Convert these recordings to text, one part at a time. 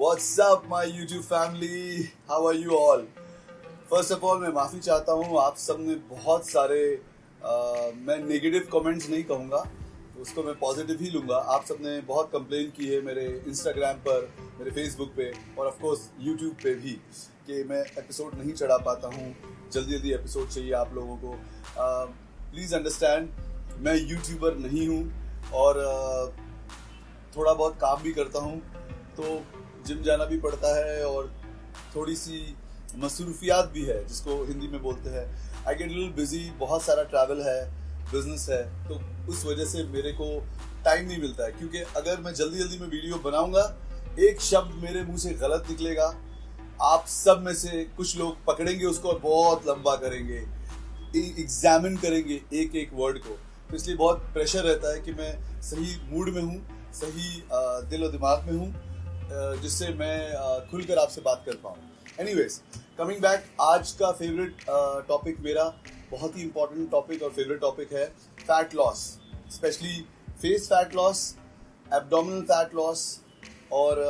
What's up my YouTube family? How are you all? First of all मैं माफ़ी चाहता हूँ आप सब ने बहुत सारे मैं नेगेटिव कमेंट्स नहीं कहूँगा, उसको मैं पॉजिटिव ही लूँगा। आप सब ने बहुत कंप्लेन की है मेरे इंस्टाग्राम पर, मेरे फेसबुक पे और ऑफ कोर्स यूट्यूब पे भी कि मैं एपिसोड नहीं चढ़ा पाता हूँ। जल्दी जल्दी एपिसोड चाहिए आप लोगों को। प्लीज़ अंडरस्टैंड, मैं यूट्यूबर नहीं हूँ और थोड़ा बहुत काम भी करता हूँ, तो जिम जाना भी पड़ता है और थोड़ी सी मसरूफियात भी है जिसको हिंदी में बोलते हैं। आई गेट लिटिल बिजी, बहुत सारा ट्रैवल है, बिजनेस है, तो उस वजह से मेरे को टाइम नहीं मिलता है। क्योंकि अगर मैं जल्दी जल्दी में वीडियो बनाऊंगा, एक शब्द मेरे मुंह से गलत निकलेगा, आप सब में से कुछ लोग पकड़ेंगे उसको और बहुत लंबा करेंगे, एग्जामिन करेंगे एक एक वर्ड को। तो इसलिए बहुत प्रेशर रहता है कि मैं सही मूड में हूँ, सही दिल और दिमाग में हूँ, जिससे मैं खुलकर आपसे बात कर पाऊँ। एनीवेज, कमिंग बैक, आज का फेवरेट टॉपिक मेरा बहुत ही इंपॉर्टेंट टॉपिक और फेवरेट टॉपिक है fat loss, specially face fat loss, abdominal fat loss और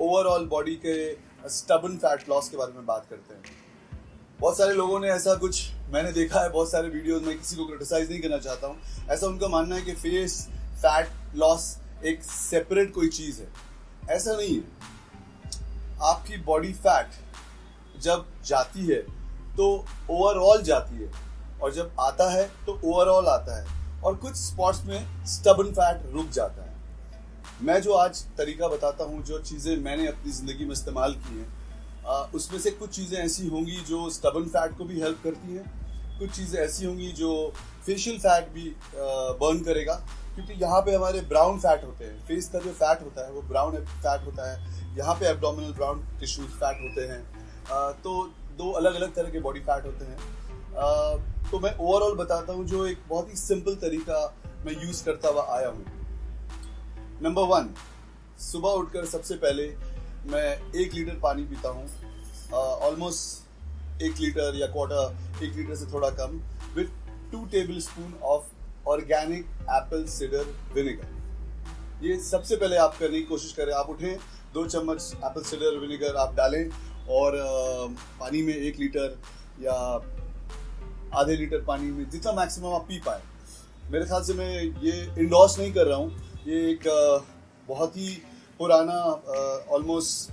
ओवरऑल बॉडी के स्टबन फैट लॉस के बारे में बात करते हैं। बहुत सारे लोगों ने ऐसा कुछ मैंने देखा है, बहुत सारे वीडियोस में, किसी को क्रिटिसाइज नहीं करना चाहता हूँ, ऐसा उनका मानना है कि फेस फैट लॉस एक सेपरेट कोई चीज़ है। ऐसा नहीं है। आपकी बॉडी फैट जब जाती है तो ओवरऑल जाती है और जब आता है तो ओवरऑल आता है और कुछ स्पॉट्स में स्टबन फैट रुक जाता है। मैं जो आज तरीका बताता हूँ, जो चीज़ें मैंने अपनी ज़िंदगी में इस्तेमाल की हैं, उसमें से कुछ चीज़ें ऐसी होंगी जो स्टबन फैट को भी हेल्प करती हैं, कुछ चीज़ें ऐसी होंगी जो फेशियल फैट भी बर्न करेगा, क्योंकि यहाँ पे हमारे ब्राउन फैट होते हैं। फेस का जो फैट होता है वो ब्राउन फैट होता है, यहाँ पे एब्डोमिनल ब्राउन टिश्यूज फैट होते हैं। तो दो अलग अलग तरह के बॉडी फैट होते हैं। तो मैं ओवरऑल बताता हूँ जो एक बहुत ही सिंपल तरीका मैं यूज़ करता हुआ आया हूँ। नंबर 1, सुबह उठकर सबसे पहले मैं 1 लीटर पानी पीता हूँ, ऑलमोस्ट 1 लीटर या क्वार्टर 1 लीटर से थोड़ा कम, with 2 tablespoon of organic apple cider vinegar. ये सबसे पहले आप करने की कोशिश करें। आप उठें, 2 चम्मच एप्पल सिडर विनेगर आप डालें और पानी में 1 लीटर या आधे लीटर पानी में जितना मैक्सिमम आप पी पाए। मेरे ख्याल से मैं ये इंडोर्स नहीं कर रहा हूँ, ये एक बहुत ही पुराना almost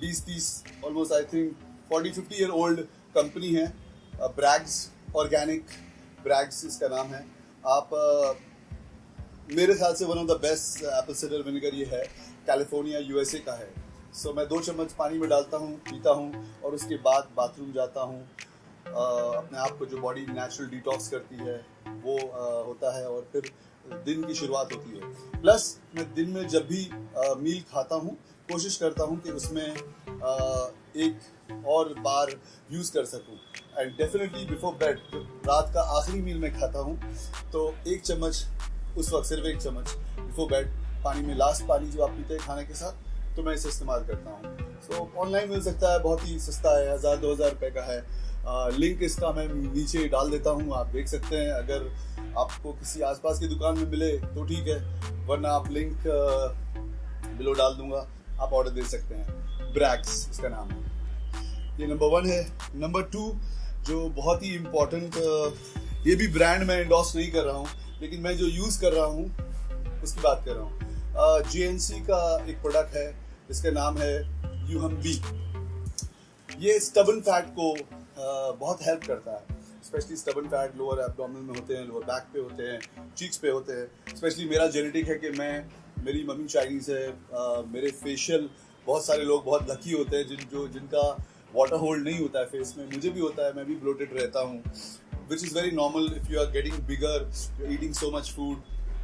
20-30 almost I think 40-50 year old company है, ब्रैग्स ऑर्गेनिक, ब्रैग्स इसका नाम है। आप मेरे ख्याल से one of the best Apple cider vinegar ये है, कैलिफोर्निया USA का है। सो मैं 2 चम्मच पानी में डालता हूँ, पीता हूँ और उसके बाद बाथरूम जाता हूँ। अपने आप को जो बॉडी नेचुरल डिटॉक्स करती है वो होता है और फिर दिन की शुरुआत होती है। प्लस मैं दिन में जब भी मील खाता हूँ, कोशिश करता हूँ कि उसमें एक और बार यूज़ कर सकूँ। एंड डेफिनेटली बिफोर बेड, रात का आखिरी मील में खाता हूँ तो 1 चम्मच, उस वक्त सिर्फ 1 चम्मच बिफोर बेड पानी में, लास्ट पानी जो आप पीते हैं खाने के साथ, तो मैं इसे इस्तेमाल करता हूँ। सो ऑनलाइन मिल सकता है, बहुत ही सस्ता है, 1000-2000 रुपये का है। लिंक इसका मैं नीचे डाल देता हूँ, आप देख सकते हैं। अगर आपको किसी आसपास की दुकान में मिले तो ठीक है, वरना आप लिंक बिलो डाल दूंगा, आप ऑर्डर दे सकते हैं। ब्रैग्स इसका नाम है। ये नंबर 1 है। नंबर 2 जो बहुत ही इम्पोर्टेंट, ये भी ब्रांड मैं एंडोर्स नहीं कर रहा हूँ, लेकिन मैं जो यूज़ कर रहा हूँ उसकी बात कर रहा हूँ। GNC का एक प्रोडक्ट है जिसका नाम है UHMB। ये स्टबन फैट को बहुत हेल्प करता है, specially stubborn fat lower abdominal में होते हैं, लोअर बैक पे होते हैं, चीक्स पे होते हैं। स्पेशली मेरा जेनेटिक है कि मेरी मम्मी चाइनीज़ है, मेरे फेशियल, बहुत सारे लोग बहुत लकी होते हैं जिनका वाटर होल्ड नहीं होता है फेस में। मुझे भी होता है, मैं भी ब्लोटेड रहता हूँ, which is very normal. If you are getting bigger, you are eating so much food,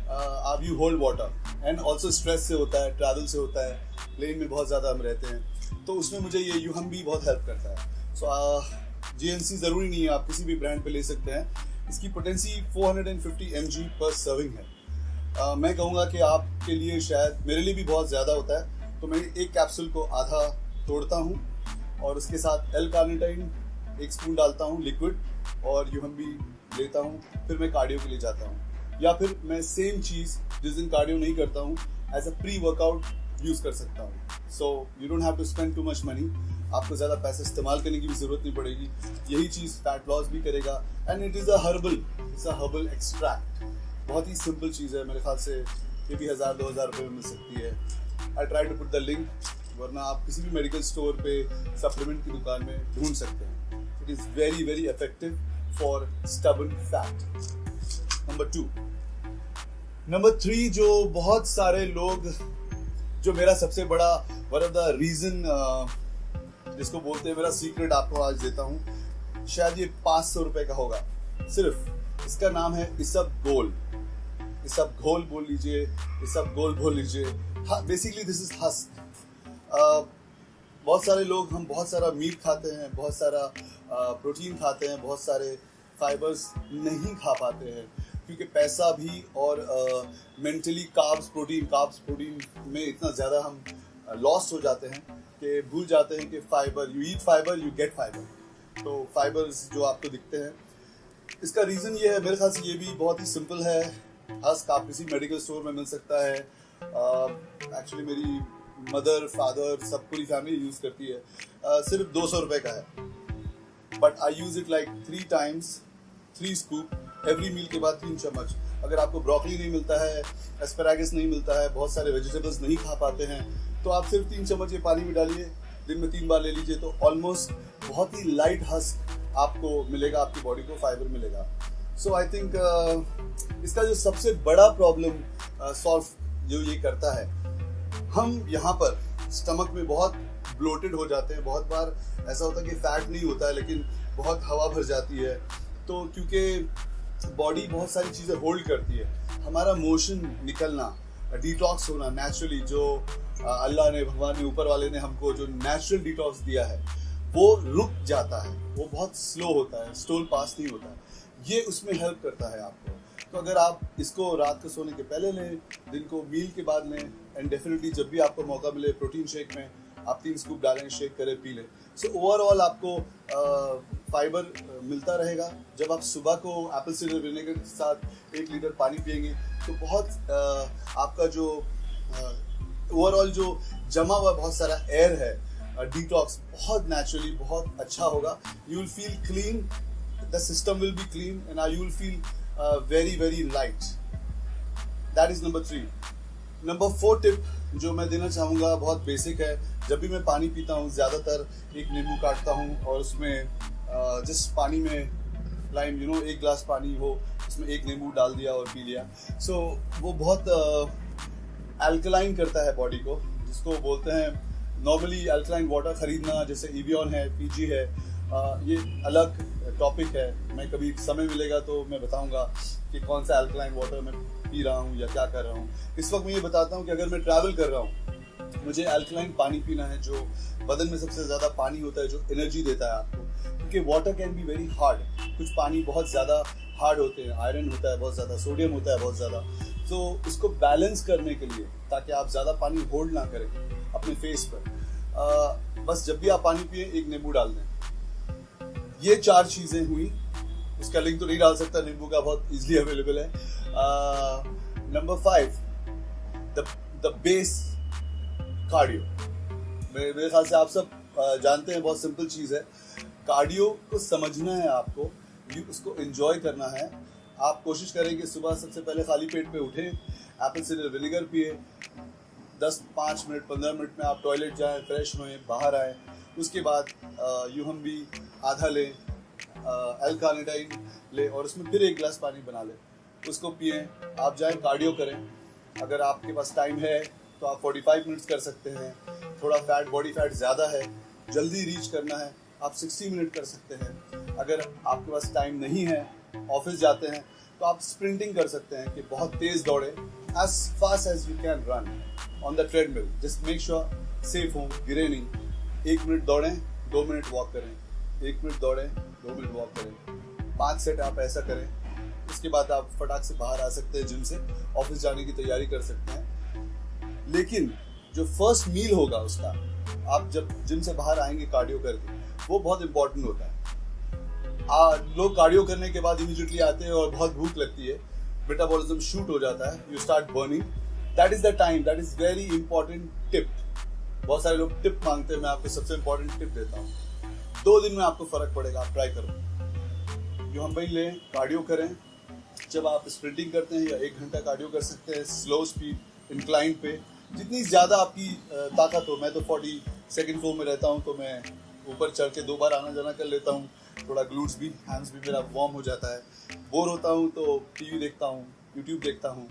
आप you hold water. And also stress से होता है, ट्रैवल से होता है, प्लेन में बहुत ज़्यादा हम रहते हैं, तो उसमें मुझे ये UHMB बहुत हेल्प करता है। सो GNC ज़रूरी नहीं है, आप किसी भी ब्रांड पे ले सकते हैं। इसकी पोटेंसी 450 mg पर सर्विंग है। मैं कहूँगा कि आपके लिए, शायद मेरे लिए भी बहुत ज़्यादा होता है, तो मैं एक कैप्सूल को आधा तोड़ता हूँ और उसके साथ L-कार्निटाइन 1 स्पून डालता हूँ लिक्विड और UHMB लेता हूँ। फिर मैं कार्डियो के लिए जाता हूँ, या फिर मैं सेम चीज़ जिस दिन कार्डियो नहीं करता हूँ, as a pre workout use कर सकता हूँ. So you don't have to spend too much money. आपको ज़्यादा पैसे इस्तेमाल करने की भी ज़रूरत नहीं पड़ेगी. यही चीज़ फैट लॉस भी करेगा. And it is a herbal extract. बहुत ही सिंपल चीज़ है. मेरे ख्याल से ये भी 1000-2000 रुपये में मिल सकती है. I try to put the link, वरना आप किसी भी मेडिकल स्टोर पे सप्लीमेंट की दुकान में ढूंढ सकते हैं. It is very very effective for stubborn fat. Number 3 जो बहुत सारे लोग, जो मेरा सबसे बड़ा वन ऑफ द रीजन जिसको बोलते हैं, मेरा सीक्रेट आपको आज देता हूँ. शायद ये 500 रुपए का होगा सिर्फ. इसका नाम है इसबगोल. इसबगोल बोल लीजिए, इसबगोल बोल लीजिए. Basically this is husk. बहुत सारे लोग, हम बहुत सारा मीट खाते हैं, बहुत सारा प्रोटीन खाते हैं, बहुत सारे फाइबर्स नहीं खा पाते हैं क्योंकि पैसा भी और मेंटली कार्ब्स प्रोटीन में इतना ज़्यादा हम लॉस हो जाते हैं कि भूल जाते हैं कि fibre, you eat fibre you get fibre. तो फाइबर्स जो आपको दिखते हैं, इसका रीज़न ये है, मेरे ख्याल से ये भी बहुत ही सिंपल है. हस्क आप किसी मेडिकल स्टोर में मिल सकता है. एक्चुअली मेरी मदर, फादर, सब पूरी फैमिली यूज़ करती है. सिर्फ 200 रुपये का है. But I use it like 3 times, 3 scoop every meal के बाद 3 चम्मच. अगर आपको ब्रोकली नहीं मिलता है, एस्पैरागस नहीं मिलता है, बहुत सारे वेजिटेबल्स नहीं खा पाते हैं, तो आप सिर्फ 3 चम्मच ये पानी में डालिए, दिन में 3 बार ले लीजिए, तो ऑलमोस्ट बहुत ही लाइट हस्क आपको मिलेगा, आपकी बॉडी को फाइबर मिलेगा. सो आई थिंक इसका जो सबसे बड़ा प्रॉब्लम सॉल्व जो ये करता है, हम यहाँ पर स्टमक में बहुत ब्लोटेड हो जाते हैं. बहुत बार ऐसा होता है कि फैट नहीं होता है लेकिन बहुत हवा भर जाती है. तो क्योंकि बॉडी बहुत सारी चीज़ें होल्ड करती है, हमारा मोशन निकलना, डिटॉक्स होना नेचुरली, जो अल्लाह ने, भगवान ने, ऊपर वाले ने हमको जो नेचुरल डिटॉक्स दिया है, वो रुक जाता है. वो बहुत स्लो होता है, स्टोल पास नहीं होता है. ये उसमें हेल्प करता है आपको. तो अगर आप इसको रात को सोने के पहले लें, दिन को मील के बाद लें, एंड डेफिनेटली जब भी आपको मौका मिले प्रोटीन शेक में आप 3 स्कूप डालें, शेक करें, पी लें. सो ओवरऑल आपको फाइबर मिलता रहेगा. जब आप सुबह को एप्पल साइडर विनेगर के साथ 1 लीटर पानी पिएंगे तो बहुत आपका जो ओवरऑल जो जमा हुआ बहुत सारा एयर है, डिटॉक्स बहुत नेचुरली बहुत अच्छा होगा. You will feel clean, the system will be clean, and you will feel very very light. That is number 3. Number 4 tip जो मैं देना चाहूँगा बहुत बेसिक है. जब भी मैं पानी पीता हूँ, ज़्यादातर एक नींबू काटता हूँ और उसमें जिस पानी में लाइम 1 गिलास पानी हो, उसमें 1 नींबू डाल दिया और पी लिया. सो वो बहुत अल्कलाइन करता है बॉडी को, जिसको बोलते हैं नॉर्मली अल्कलाइन वाटर खरीदना, जैसे एवियन है, पीजी है, ये अलग टॉपिक है. मैं कभी समय मिलेगा तो मैं बताऊंगा कि कौन सा अल्कलाइन वाटर मैं पी रहा हूँ या क्या कर रहा हूँ. इस वक्त मैं ये बताता हूँ कि अगर मैं ट्रैवल कर रहा हूँ, मुझे अल्कलाइन पानी पीना है, जो बदन में सबसे ज़्यादा पानी होता है, जो एनर्जी देता है आपको. क्योंकि water can be very hard. कुछ पानी बहुत ज़्यादा हार्ड होते हैं, आयरन होता है बहुत ज़्यादा, सोडियम होता है बहुत ज़्यादा. तो इसको बैलेंस करने के लिए, ताकि आप ज़्यादा पानी होल्ड ना करें अपने फेस पर, बस जब भी आप पानी पिए 1 नींबू डाल दें. ये 4 चीज़ें हुई. उसका लिंक तो नहीं डाल सकता, नींबू का बहुत इजीली अवेलेबल है. Number 5, the base cardio. मेरे ख्याल से आप सब जानते हैं, बहुत सिंपल चीज़ है. कार्डियो को समझना है आपको, उसको एंजॉय करना है. आप कोशिश करें कि सुबह सबसे पहले खाली पेट पे उठें, एप्पल साइडर विनेगर पिए, 5 मिनट 15 मिनट में आप टॉयलेट जाएं, फ्रेश होएं, बाहर आएँ. उसके बाद यूहम भी आधा लें, एल्कानिडाइन ले, और उसमें फिर 1 गिलास पानी बना लें, उसको पिएं. आप जाएं कार्डियो करें. अगर आपके पास टाइम है तो आप 45 मिनट्स कर सकते हैं. थोड़ा फैट, बॉडी फैट ज़्यादा है, जल्दी रीच करना है, आप 60 मिनट कर सकते हैं. अगर आपके पास टाइम नहीं है, ऑफिस जाते हैं, तो आप स्प्रिंटिंग कर सकते हैं कि बहुत तेज़ दौड़े, as fast as you can run on the treadmill. Just make sure safe हो, गिरे नहीं. 1 मिनट दौड़ें, 2 मिनट वॉक करें, 1 मिनट दौड़ें, 2 मिनट वॉक करें. 5 सेट आप ऐसा करें. उसके बाद आप फटाक से बाहर आ सकते हैं, जिम से ऑफिस जाने की तैयारी कर सकते हैं. लेकिन जो फर्स्ट मील होगा उसका, आप जब जिम से बाहर आएंगे कार्डियो करके, वो बहुत इंपॉर्टेंट होता है. लोग कार्डियो करने के बाद इमीडिएटली आते हैं और बहुत भूख लगती है, मेटाबॉलिज्म शूट हो जाता है, you start burning, that is the time, that is very important tip. बहुत सारे लोग टिप मांगते हैं, मैं आपको सबसे इंपॉर्टेंट टिप देता हूँ। 2 दिन में आपको फर्क पड़ेगा, आप ट्राई करो। यू हम भाई लें, कार्डियो करें। जब आप स्प्रिंटिंग करते हैं या 1 घंटा कार्डियो कर सकते हैं स्लो स्पीड इंक्लाइन पे, जितनी ज़्यादा आपकी ताकत हो। मैं तो 42nd फ्लोर में रहता हूँ, तो मैं ऊपर चढ़ के 2 बार आना जाना कर लेता हूँ। थोड़ा ग्लूट्स भी, हैंड्स भी मेरा वार्म हो जाता है। बोर होता हूँ तो टीवी देखता हूँ, यूट्यूब देखता हूँ,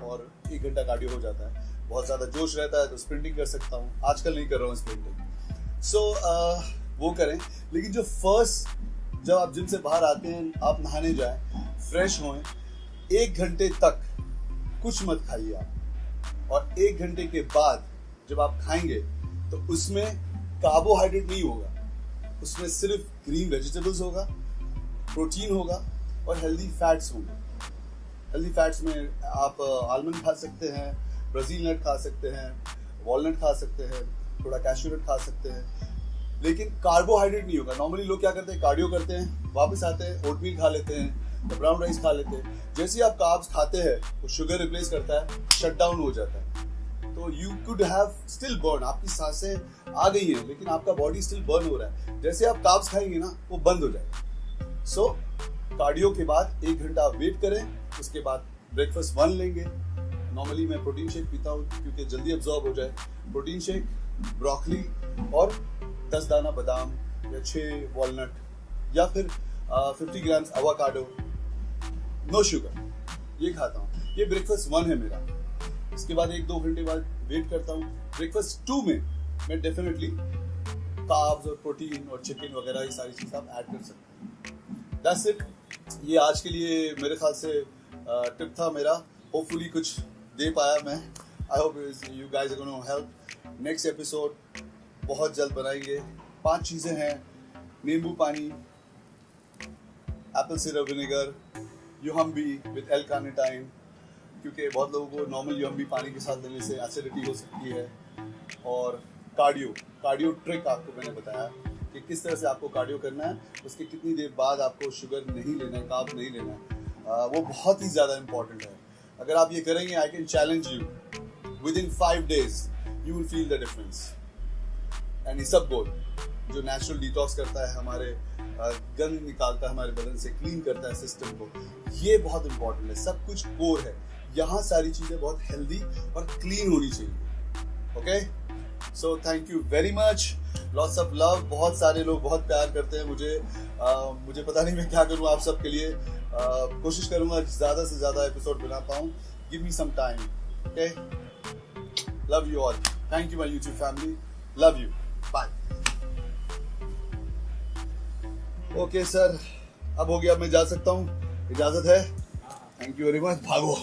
और 1 घंटा कार्डियो हो जाता है। बहुत ज़्यादा जोश रहता है तो स्प्रिंटिंग कर सकता हूँ। आजकल नहीं कर रहा हूँ स्प्रिंटिंग। सो वो करें। लेकिन जो फर्स्ट, जब आप जिम से बाहर आते हैं, आप नहाने जाएं, फ्रेश होएं, 1 घंटे तक कुछ मत खाइए आप। और 1 घंटे के बाद जब आप खाएंगे तो उसमें कार्बोहाइड्रेट नहीं होगा, उसमें सिर्फ ग्रीन वेजिटेबल्स होगा, प्रोटीन होगा और हेल्दी फैट्स होंगे। हेल्दी फैट्स में आप आलमंड खा सकते हैं, ब्राज़ील नट खा सकते हैं, वॉलनट खा सकते हैं, थोड़ा कैश्यू नट खा सकते हैं, लेकिन कार्बोहाइड्रेट नहीं होगा। नॉर्मली लोग क्या करते हैं, कार्डियो करते हैं, वापस आते हैं, ओटमील खा लेते हैं, तो ब्राउन राइस खा लेते हैं। जैसे ही आप कार्ब्स खाते हैं वो शुगर रिप्लेस करता है, शट डाउन हो जाता है। तो you could have still burn, आपकी सांसें आ गई हैं लेकिन आपका बॉडी स्टिल बर्न हो रहा है। जैसे आप कार्ब्स खाएंगे ना, वो बंद हो जाएगा। सो कार्डियो के बाद 1 घंटा आप वेट करें, उसके बाद ब्रेकफास्ट 1 लेंगे। नॉर्मली मैं प्रोटीन शेक पीता हूँ क्योंकि जल्दी अब्जॉर्ब हो जाए। प्रोटीन शेक, ब्रोकली और 10 दाना बादाम या 6 वॉलनट या फिर 50 ग्राम्स एवोकाडो, नो शुगर, ये खाता हूँ। ये ब्रेकफास्ट 1 है मेरा। इसके बाद 1-2 घंटे बाद वेट करता हूँ। ब्रेकफास्ट 2 में मैं डेफिनेटली कार्ब्स और प्रोटीन और चिकन वगैरह ये सारी चीज़ आप ऐड कर सकते हैं। That's it. ये आज के लिए मेरे ख्याल से टिप था मेरा। होपफुली कुछ दे पाया मैं। I hope you guys are gonna help. Next episode बहुत जल्द बनाएंगे। 5 चीज़ें हैं, नींबू पानी, एप्पल सिरप विनेगर, यूहम्बी विद L-कार्निटाइन, क्योंकि बहुत लोगों को नॉर्मल यूहम्बी पानी के साथ देने से एसिडिटी हो सकती है। और कार्डियो ट्रिक आपको मैंने बताया कि किस तरह से आपको कार्डियो करना है, उसके कितनी देर बाद आपको शुगर नहीं लेना है, कार्ब नहीं लेना है, वो बहुत ही ज़्यादा इंपॉर्टेंट है। अगर आप ये करेंगे, I can challenge you, within 5 days you will feel the difference. And इसबगोल जो नेचुरल डिटॉक्स करता है, हमारे गंद निकालता है हमारे बदन से, क्लीन करता है सिस्टम को, ये बहुत इंपॉर्टेंट है। सब कुछ कोर है, यहाँ सारी चीज़ें बहुत हेल्दी और क्लीन होनी चाहिए। Okay, so thank you very much, lots of love. बहुत सारे लोग बहुत प्यार करते हैं मुझे। मुझे पता नहीं मैं क्या करूँ आप सबके लिए। कोशिश करूँगा ज़्यादा से ज़्यादा एपिसोड बना पाऊँ। Give me some time. Okay, love you all. Thank you my YouTube family, love you, bye. Okay sir, अब हो गया, मैं जा सकता हूँ, इजाज़त है। थैंक यू वेरी मच, भागो।